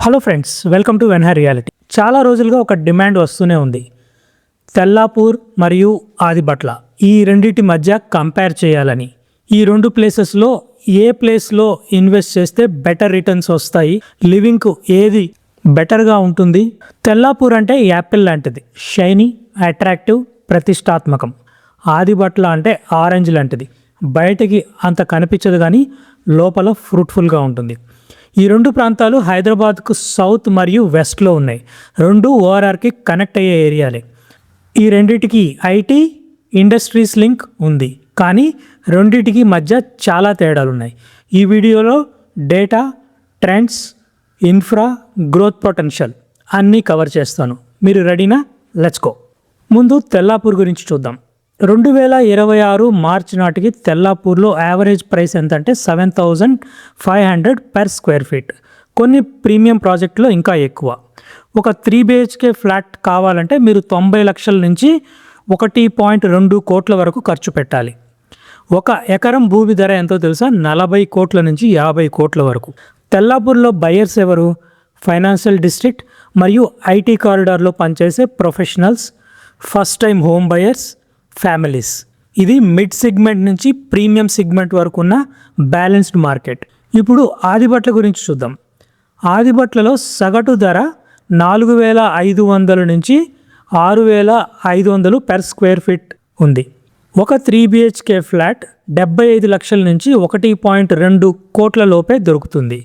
Hello friends, welcome to Venha reality. చాలా రోజులుగా ఒక డిమాండ్ వస్తూనే ఉంది. తెల్లాపూర్ మరియు ఆదిబట్ల ఈ రెండింటి మధ్య కంపేర్ చేయాలని. ఈ రెండు ప్లేసెస్లో ఏ ప్లేస్లో ఇన్వెస్ట్ చేస్తే బెటర్ రిటర్న్స్ వస్తాయి, లివింగ్కు ఏది బెటర్గా ఉంటుంది. తెల్లాపూర్ అంటే యాపిల్ లాంటిది, షైనీ, అట్రాక్టివ్, ప్రతిష్టాత్మకం. ఆదిబట్ల అంటే ఆరెంజ్ లాంటిది, బయటికి అంత కనిపించదు కానీ లోపల ఫ్రూట్ఫుల్గా ఉంటుంది. ఈ రెండు ప్రాంతాలు హైదరాబాద్కు సౌత్ మరియు వెస్ట్లో ఉన్నాయి. రెండు ఓఆర్ఆర్కి కనెక్ట్ అయ్యే ఏరియాలే. ఈ రెండిటికి ఐటీ ఇండస్ట్రీస్ లింక్ ఉంది, కానీ రెండిటికి మధ్య చాలా తేడాలు ఉన్నాయి. ఈ వీడియోలో data, trends, infra, growth potential అన్నీ కవర్ చేస్తాను. మీరు రెడీనా? Let's go. ముందు తెల్లాపూర్ గురించి చూద్దాం. 2026 మార్చి నాటికి తెల్లాపూర్లో యావరేజ్ ప్రైస్ ఎంత అంటే 7,500 పర్ స్క్వేర్ ఫీట్. కొన్ని ప్రీమియం ప్రాజెక్టులో ఇంకా ఎక్కువ. ఒక 3 BHK ఫ్లాట్ కావాలంటే మీరు 90 లక్షల నుంచి 1.2 కోట్ల వరకు ఖర్చు పెట్టాలి. ఒక ఎకరం భూమి ధర ఎంతో తెలుసా? 40 కోట్ల నుంచి 50 కోట్ల వరకు. తెల్లాపూర్లో బయర్స్ ఎవరు? ఫైనాన్షియల్ డిస్ట్రిక్ట్ మరియు ఐటీ కారిడార్లో పనిచేసే professionals, first time home buyers, families. ఇది మిడ్ సెగ్మెంట్ నుంచి ప్రీమియం సెగ్మెంట్ వరకు ఉన్న బ్యాలెన్స్డ్ మార్కెట్. ఇప్పుడు ఆదిబట్ల గురించి చూద్దాం. ఆదిబట్లలో సగటు ధర 4,500 నుంచి 6,500 పర్ స్క్వేర్ ఫీట్ ఉంది. ఒక 3 BHK ఫ్లాట్ 75 లక్షల నుంచి 1.2 కోట్ల లోపే దొరుకుతుంది.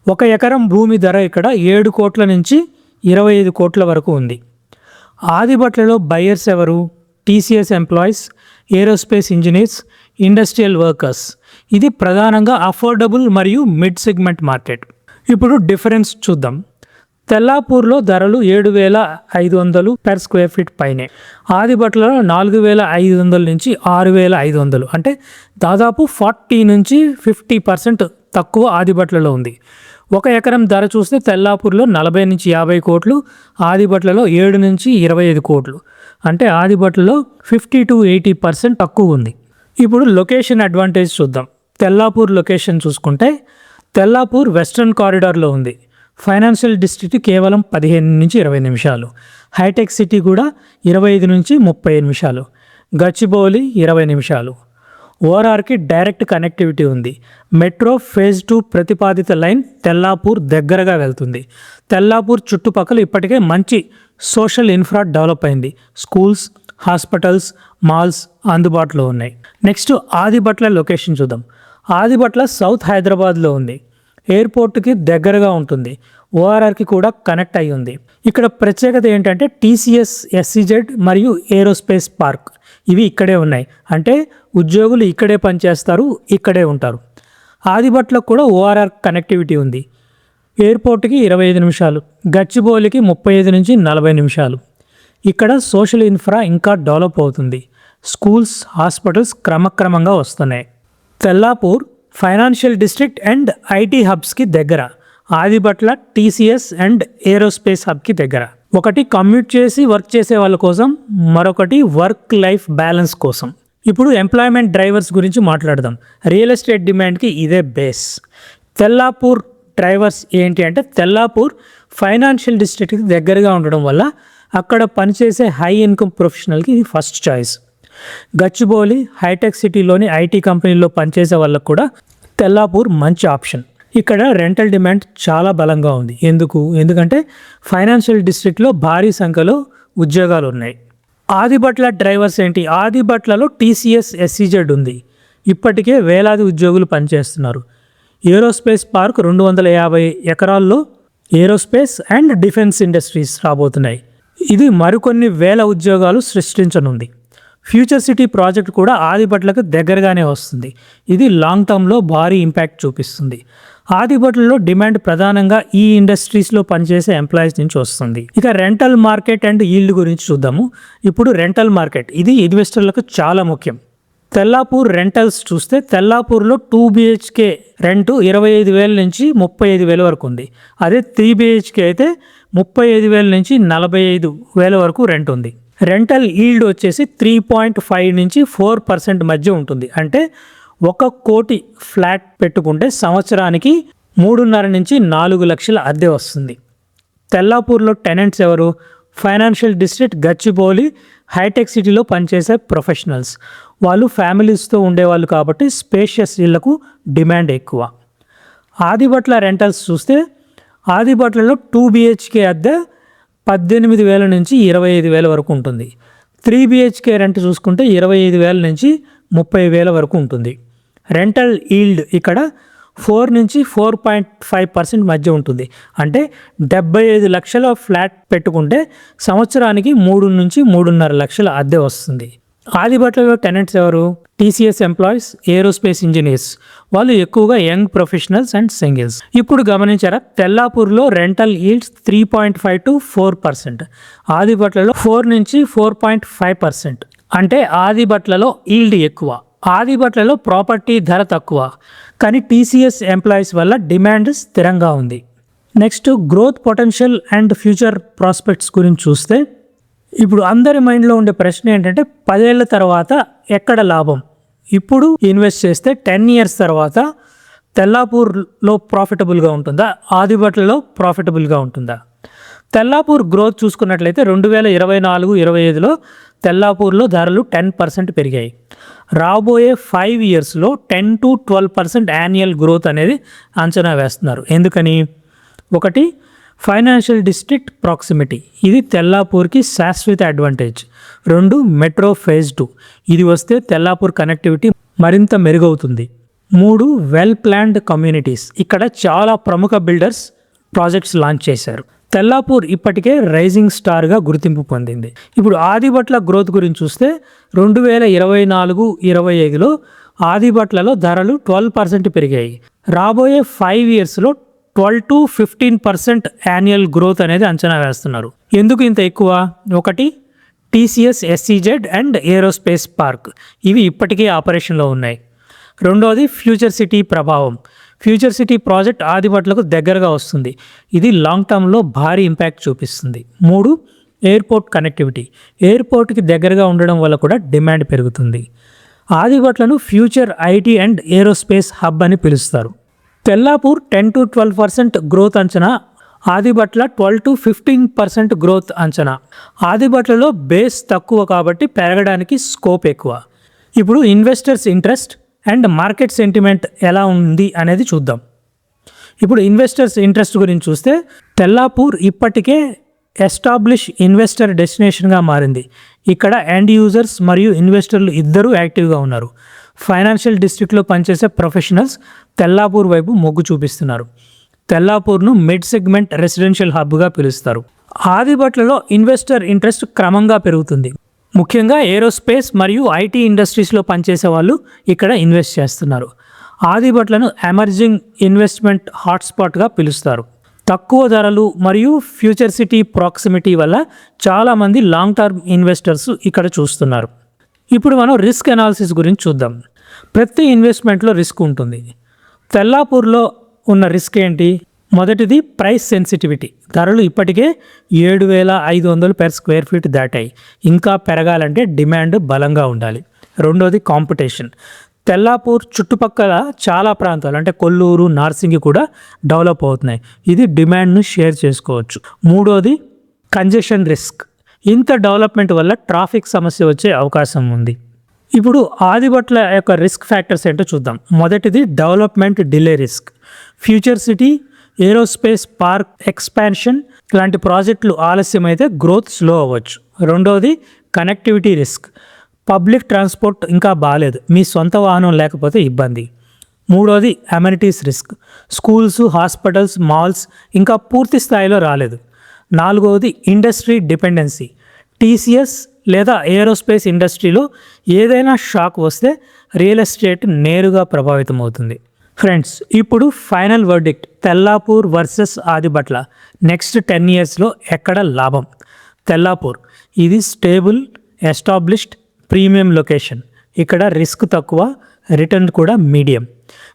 ఒక ఎకరం భూమి ధర ఇక్కడ 7 కోట్ల నుంచి 25 కోట్ల వరకు ఉంది. ఆదిబట్లలో బయర్స్ ఎవరు? TCS employees, aerospace engineers, industrial workers. ఇది ప్రధానంగా అఫోర్డబుల్ మరియు మిడ్ సెగ్మెంట్ మార్కెట్. ఇప్పుడు డిఫరెన్స్ చూద్దాం. తెల్లాపూర్లో ధరలు 7,500 పర్ స్క్వేర్ ఫీట్ పైనే. ఆదిబట్లలో 4,500 నుంచి 6,500, అంటే దాదాపు 40 నుంచి 50% తక్కువ ఆదిబట్లలో ఉంది. ఒక ఎకరం ధర చూస్తే తెల్లాపూర్లో 40 నుంచి 50 కోట్లు, ఆదిబట్లలో 7 నుంచి 25 కోట్లు, అంటే ఆదిబట్లలో 50 to 80% తక్కువ ఉంది. ఇప్పుడు లొకేషన్ అడ్వాంటేజ్ చూద్దాం. తెల్లాపూర్ లొకేషన్ చూసుకుంటే తెల్లాపూర్ వెస్ట్రన్ కారిడార్లో ఉంది. ఫైనాన్షియల్ డిస్ట్రిక్ట్ కేవలం 15 నుంచి 20 నిమిషాలు. హైటెక్ సిటీ కూడా 25 నుంచి 30 నిమిషాలు. గచ్చిబౌలి 20 నిమిషాలు. ఓఆర్ఆర్కి డైరెక్ట్ కనెక్టివిటీ ఉంది. మెట్రో ఫేజ్ 2 ప్రతిపాదిత లైన్ తెల్లాపూర్ దగ్గరగా వెళ్తుంది. తెల్లాపూర్ చుట్టుపక్కల ఇప్పటికే మంచి సోషల్ ఇన్ఫ్రా డెవలప్ అయింది. స్కూల్స్, హాస్పిటల్స్, మాల్స్ అందుబాటులో ఉన్నాయి. నెక్స్ట్ ఆదిబట్ల లొకేషన్ చూద్దాం. ఆదిబట్ల సౌత్ హైదరాబాద్లో ఉంది. ఎయిర్పోర్ట్కి దగ్గరగా ఉంటుంది. ఓఆర్ఆర్కి కూడా కనెక్ట్ అయి ఉంది. ఇక్కడ ప్రత్యేకత ఏంటంటే TCS SEZ మరియు ఏరోస్పేస్ పార్క్ ఇవి ఇక్కడే ఉన్నాయి. అంటే ఉద్యోగులు ఇక్కడే పనిచేస్తారు, ఇక్కడే ఉంటారు. ఆదిబట్లకు కూడా ఓఆర్ఆర్ కనెక్టివిటీ ఉంది. ఎయిర్పోర్ట్కి 25 నిమిషాలు, గచ్చిబౌలికి 35 నుంచి 40 నిమిషాలు. ఇక్కడ సోషల్ ఇన్ఫ్రా ఇంకా డెవలప్ అవుతుంది. స్కూల్స్, హాస్పిటల్స్ క్రమక్రమంగా వస్తున్నాయి. Tellapur financial district and IT హబ్స్కి దగ్గర. ఆదిబట్ల TCS అండ్ ఏరోస్పేస్ హబ్కి దగ్గర. ఒకటి కమ్యూట్ చేసి వర్క్ చేసే వాళ్ళ కోసం, మరొకటి వర్క్ లైఫ్ బ్యాలెన్స్ కోసం. ఇప్పుడు ఎంప్లాయ్మెంట్ డ్రైవర్స్ గురించి మాట్లాడదాం. రియల్ ఎస్టేట్ డిమాండ్కి ఇదే బేస్. తెల్లాపూర్ డ్రైవర్స్ ఏంటి అంటే తెల్లాపూర్ ఫైనాన్షియల్ డిస్ట్రిక్ట్కి దగ్గరగా ఉండడం వల్ల అక్కడ పనిచేసే హై ఇన్కమ్ ప్రొఫెషనల్కి ఇది ఫస్ట్ చాయిస్. గచ్చిబౌలి, హైటెక్ సిటీలోని ఐటీ కంపెనీల్లో పనిచేసే వాళ్ళకు కూడా తెల్లాపూర్ మంచి ఆప్షన్. ఇక్కడ రెంటల్ డిమాండ్ చాలా బలంగా ఉంది. ఎందుకంటే ఫైనాన్షియల్ డిస్ట్రిక్ట్లో భారీ సంఖ్యలో ఉద్యోగాలు ఉన్నాయి. ఆదిబట్ల డ్రైవర్స్ ఏంటి? ఆదిబట్లలో TCS SEZ ఉంది. ఇప్పటికే వేలాది ఉద్యోగులు పనిచేస్తున్నారు. ఏరోస్పేస్ పార్క్ 250 ఎకరాల్లో ఏరోస్పేస్ అండ్ డిఫెన్స్ ఇండస్ట్రీస్ రాబోతున్నాయి. ఇది మరికొన్ని వేల ఉద్యోగాలు సృష్టించనుంది. ఫ్యూచర్ సిటీ ప్రాజెక్ట్ కూడా ఆదిబట్లకు దగ్గరగానే వస్తుంది. ఇది లాంగ్ టర్మ్లో భారీ ఇంపాక్ట్ చూపిస్తుంది. ఆదిబట్లలో డిమాండ్ ప్రధానంగా ఈ ఇండస్ట్రీస్లో పనిచేసే ఎంప్లాయీస్ నుంచి వస్తుంది. ఇక రెంటల్ మార్కెట్ అండ్ ఈల్డ్ గురించి చూద్దాము. ఇప్పుడు రెంటల్ మార్కెట్ ఇది ఇన్వెస్టర్లకు చాలా ముఖ్యం. తెల్లాపూర్ రెంటల్స్ చూస్తే తెల్లాపూర్లో 2 BHK రెంట్ 25,000 నుంచి 35,000 వరకు ఉంది. అదే 3 BHK అయితే 35,000 నుంచి 45,000 వరకు రెంట్ ఉంది. రెంటల్ ఈల్డ్ వచ్చేసి 3.5 నుంచి 4% మధ్య ఉంటుంది. అంటే 1 కోటి ఫ్లాట్ పెట్టుకుంటే సంవత్సరానికి 3.5 నుంచి 4 లక్షల అద్దె వస్తుంది. తెల్లాపూర్లో టెనెంట్స్ ఎవరు? ఫైనాన్షియల్ డిస్ట్రిక్ట్ గచ్చిబౌలి హైటెక్ సిటీలో పనిచేసే ప్రొఫెషనల్స్. వాళ్ళు ఫ్యామిలీస్తో ఉండేవాళ్ళు కాబట్టి స్పేషియస్ ఇళ్లకు డిమాండ్ ఎక్కువ. ఆదిబట్ల రెంటల్స్ చూస్తే ఆదిబట్లలో 2 BHK అద్దె 18,000 నుంచి 25,000 వరకు ఉంటుంది. 3 BHK రెంట్ చూసుకుంటే 25,000 నుంచి 30,000 వరకు ఉంటుంది. రెంటల్ ఈల్డ్ ఇక్కడ 4 నుంచి 4.5% మధ్య ఉంటుంది. అంటే 75 లక్షల ఫ్లాట్ పెట్టుకుంటే సంవత్సరానికి 3 నుంచి 3.5 లక్షల అద్దె వస్తుంది. ఆదిబట్లలో టెనెంట్స్ ఎవరు? TCS employees, aerospace engineers. వాళ్ళు ఎక్కువగా యంగ్ ప్రొఫెషనల్స్ అండ్ సింగిల్స్. ఇప్పుడు గమనించారా, తెల్లాపూర్లో రెంటల్ ఈల్డ్స్ 3.5 to 4%, ఆదిబట్లలో 4 నుంచి 4.5%. అంటే ఆదిబట్లలో ఈల్డ్ ఎక్కువ, ఆదిబట్లలో ప్రాపర్టీ ధర తక్కువ, కానీ TCS ఎంప్లాయీస్ వల్ల డిమాండ్ స్థిరంగా ఉంది. Next growth potential and future prospects గురించి చూస్తే ఇప్పుడు అందరి మైండ్లో ఉండే ప్రశ్న ఏంటంటే 10 ఏళ్ల తర్వాత ఎక్కడ లాభం? ఇప్పుడు ఇన్వెస్ట్ చేస్తే 10 years తర్వాత తెల్లాపూర్లో ప్రాఫిటబుల్గా ఉంటుందా, ఆదిబట్లలో ప్రాఫిటబుల్గా ఉంటుందా? తెల్లాపూర్ గ్రోత్ చూసుకున్నట్లయితే 2024-25లో తెల్లాపూర్లో ధరలు 10% పెరిగాయి. రాబోయే 5 yearsలో 10 to 12% యాన్యువల్ గ్రోత్ అనేది అంచనా వేస్తున్నారు. ఎందుకని? ఒకటి, ఫైనాన్షియల్ డిస్ట్రిక్ట్ ప్రాక్సిమిటీ, ఇది తెల్లాపూర్కి శాశ్వత అడ్వాంటేజ్. 2, మెట్రో ఫేజ్ 2, ఇది వస్తే తెల్లాపూర్ కనెక్టివిటీ మరింత మెరుగవుతుంది. 3, వెల్ ప్లాన్డ్ కమ్యూనిటీస్, ఇక్కడ చాలా ప్రముఖ బిల్డర్స్ ప్రాజెక్ట్స్ లాంచ్ చేశారు. తెల్లాపూర్ ఇప్పటికే రైజింగ్ స్టార్గా గుర్తింపు పొందింది. ఇప్పుడు ఆదిబట్ల గ్రోత్ గురించి చూస్తే 2024-25లో ఆదిబట్లలో ధరలు 12% పెరిగాయి. రాబోయే 5 yearsలో 12 to 15% యాన్యువల్ గ్రోత్ అనేది అంచనా వేస్తున్నారు. ఎందుకు ఇంత ఎక్కువ? ఒకటి, TCS SEZ and aerospace park, ఇవి ఇప్పటికే ఆపరేషన్లో ఉన్నాయి. రెండోది, ఫ్యూచర్ సిటీ ప్రభావం. ఫ్యూచర్ సిటీ ప్రాజెక్ట్ ఆదిబట్లకు దగ్గరగా వస్తుంది, ఇది లాంగ్ టర్మ్లో భారీ ఇంపాక్ట్ చూపిస్తుంది. 3, ఎయిర్పోర్ట్ కనెక్టివిటీ, ఎయిర్పోర్ట్కి దగ్గరగా ఉండడం వల్ల కూడా డిమాండ్ పెరుగుతుంది. ఆదిబట్లను future IT and aerospace hub అని పిలుస్తారు. తెల్లాపూర్ 10 to 12% గ్రోత్ అంచనా, ఆదిబట్ల 12 to 15% గ్రోత్ అంచనా. ఆదిబట్లలో బేస్ తక్కువ కాబట్టి పెరగడానికి స్కోప్ ఎక్కువ. ఇప్పుడు investors interest and market sentiment ఎలా ఉంది అనేది చూద్దాం. ఇప్పుడు ఇన్వెస్టర్స్ ఇంట్రెస్ట్ గురించి చూస్తే తెల్లాపూర్ ఇప్పటికే ఎస్టాబ్లిష్ ఇన్వెస్టర్ డెస్టినేషన్గా మారింది. ఇక్కడ ఎండ్ యూజర్స్ మరియు ఇన్వెస్టర్లు ఇద్దరూ యాక్టివ్గా ఉన్నారు. ఫైనాన్షియల్ డిస్ట్రిక్ట్లో పనిచేసే ప్రొఫెషనల్స్ తెల్లాపూర్ వైపు మొగ్గు చూపిస్తున్నారు. తెల్లాపూర్ను మిడ్ సెగ్మెంట్ రెసిడెన్షియల్ హబ్గా పిలుస్తారు. ఆదిబట్లలో ఇన్వెస్టర్ ఇంట్రెస్ట్ క్రమంగా పెరుగుతుంది. ముఖ్యంగా ఏరోస్పేస్ మరియు IT ఇండస్ట్రీస్లో పనిచేసే వాళ్ళు ఇక్కడ ఇన్వెస్ట్ చేస్తున్నారు. ఆదిబట్లను ఎమర్జింగ్ ఇన్వెస్ట్మెంట్ హాట్స్పాట్గా పిలుస్తారు. తక్కువ ధరలు మరియు ఫ్యూచర్ సిటీ ప్రాక్సిమిటీ వల్ల చాలామంది లాంగ్ టర్మ్ ఇన్వెస్టర్స్ ఇక్కడ చూస్తున్నారు. ఇప్పుడు మనం రిస్క్ అనాలిసిస్ గురించి చూద్దాం. ప్రతి ఇన్వెస్ట్మెంట్లో రిస్క్ ఉంటుంది. తెల్లాపూర్లో ఉన్న రిస్క్ ఏంటి? మొదటిది ప్రైస్ సెన్సిటివిటీ. ధరలు ఇప్పటికే 7,500 per square feet దాటాయి. ఇంకా పెరగాలంటే డిమాండ్ బలంగా ఉండాలి. రెండోది కాంపిటీషన్. తెల్లాపూర్ చుట్టుపక్కల చాలా ప్రాంతాలు అంటే కొల్లూరు, నార్సింగి కూడా డెవలప్ అవుతున్నాయి. ఇది డిమాండ్ను షేర్ చేసుకోవచ్చు. మూడోది కంజెషన్ రిస్క్. ఇంత డెవలప్మెంట్ వల్ల ట్రాఫిక్ సమస్య వచ్చే అవకాశం ఉంది. ఇప్పుడు ఆదిబట్ల యొక్క రిస్క్ ఫ్యాక్టర్స్ ఏంటో చూద్దాం. మొదటిది development delay risk. Future city, aerospace park expansion లాంటి ప్రాజెక్టులు ఆలస్యమైతే గ్రోత్ స్లో అవ్వచ్చు. రెండోది కనెక్టివిటీ రిస్క్. పబ్లిక్ ట్రాన్స్పోర్ట్ ఇంకా బాగాలేదు, మీ సొంత వాహనం లేకపోతే ఇబ్బంది. మూడోది amenities risk. Schools, hospitals, malls ఇంకా పూర్తి స్థాయిలో రాలేదు. నాలుగవది ఇండస్ట్రీ డిపెండెన్సీ. TCS లేదా ఏరోస్పేస్ ఇండస్ట్రీలో ఏదైనా షాక్ వస్తే రియల్ ఎస్టేట్ నేరుగా ప్రభావితం అవుతుంది. ఫ్రెండ్స్, ఇప్పుడు final verdict, Tellapur versus Adibatla. Next 10 yearsలో ఎక్కడ లాభం? తెల్లాపూర్, ఇది స్టేబుల్, ఎస్టాబ్లిష్డ్, ప్రీమియం లొకేషన్. ఇక్కడ రిస్క్ తక్కువ, రిటర్న్ కూడా మీడియం.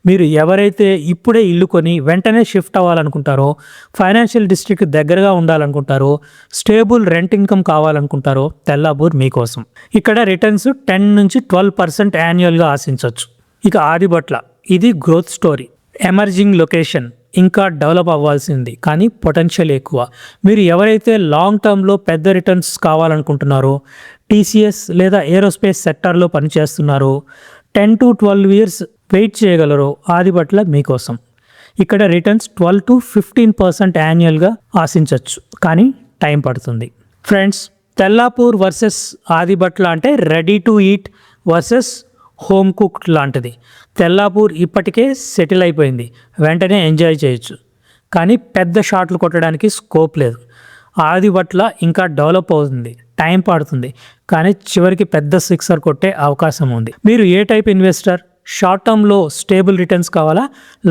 మీరు ఎవరైతే ఇప్పుడే ఇల్లు కొని వెంటనే షిఫ్ట్ అవ్వాలనుకుంటారో, ఫైనాన్షియల్ డిస్ట్రిక్ట్ దగ్గరగా ఉండాలనుకుంటారో, స్టేబుల్ రెంట్ ఇన్కమ్ కావాలనుకుంటారో తెల్లాపూర్ మీకోసం. ఇక్కడ రిటర్న్స్ 10 నుంచి 12% యాన్యువల్గా ఆశించవచ్చు. ఇక ఆదిబట్ల, ఇది గ్రోత్ స్టోరీ, ఎమర్జింగ్ లొకేషన్, ఇంకా డెవలప్ అవ్వాల్సి ఉంది, కానీ పొటెన్షియల్ ఎక్కువ. మీరు ఎవరైతే లాంగ్ టర్మ్లో పెద్ద రిటర్న్స్ కావాలనుకుంటున్నారో, టీసీఎస్ లేదా ఏరోస్పేస్ సెక్టార్లో పనిచేస్తున్నారో, 10 to 12 ఇయర్స్ వెయిట్ చేయగలరో ఆదిబట్ల మీకోసం. ఇక్కడ రిటర్న్స్ 12 to 15% యాన్యువల్గా ఆశించవచ్చు, కానీ టైం పడుతుంది. ఫ్రెండ్స్, తెల్లాపూర్ వర్సెస్ ఆదిబట్ల అంటే ready to eat versus home cooked లాంటిది. తెల్లాపూర్ ఇప్పటికే సెటిల్ అయిపోయింది, వెంటనే ఎంజాయ్ చేయొచ్చు, కానీ పెద్ద షాట్లు కొట్టడానికి స్కోప్ లేదు. ఆదిబట్ల ఇంకా డెవలప్ అవుతుంది, టైం పడుతుంది, కానీ చివరికి పెద్ద సిక్సర్ కొట్టే అవకాశం ఉంది. మీరు ఏ టైప్ ఇన్వెస్టర్? షార్ట్ టర్మ్లో స్టేబుల్ రిటర్న్స్ కావాలా,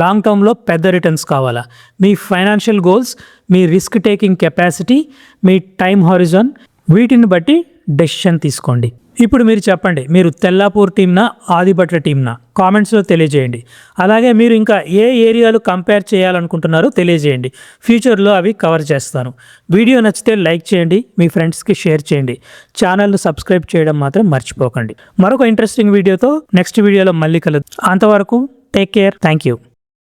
లాంగ్ టర్మ్లో పెద్ద రిటర్న్స్ కావాలా? మీ ఫైనాన్షియల్ గోల్స్, మీ రిస్క్ టేకింగ్ కెపాసిటీ, మీ టైం హారిజన్, వీటిని బట్టి డెసిషన్ తీసుకోండి. ఇప్పుడు మీరు చెప్పండి, మీరు తెల్లాపూర్ టీమ్నా ఆదిబట్ల టీమ్నా? కామెంట్స్లో తెలియజేయండి. అలాగే మీరు ఇంకా ఏ ఏరియాలు కంపేర్ చేయాలనుకుంటున్నారో తెలియజేయండి, ఫ్యూచర్లో అవి కవర్ చేస్తాను. వీడియో నచ్చితే లైక్ చేయండి, మీ ఫ్రెండ్స్కి షేర్ చేయండి, ఛానల్ను సబ్స్క్రైబ్ చేయడం మాత్రం మర్చిపోకండి. మరొక ఇంట్రెస్టింగ్ వీడియోతో నెక్స్ట్ వీడియోలో మళ్ళీ కలుద్దాం. అంతవరకు టేక్ కేర్. Thank you.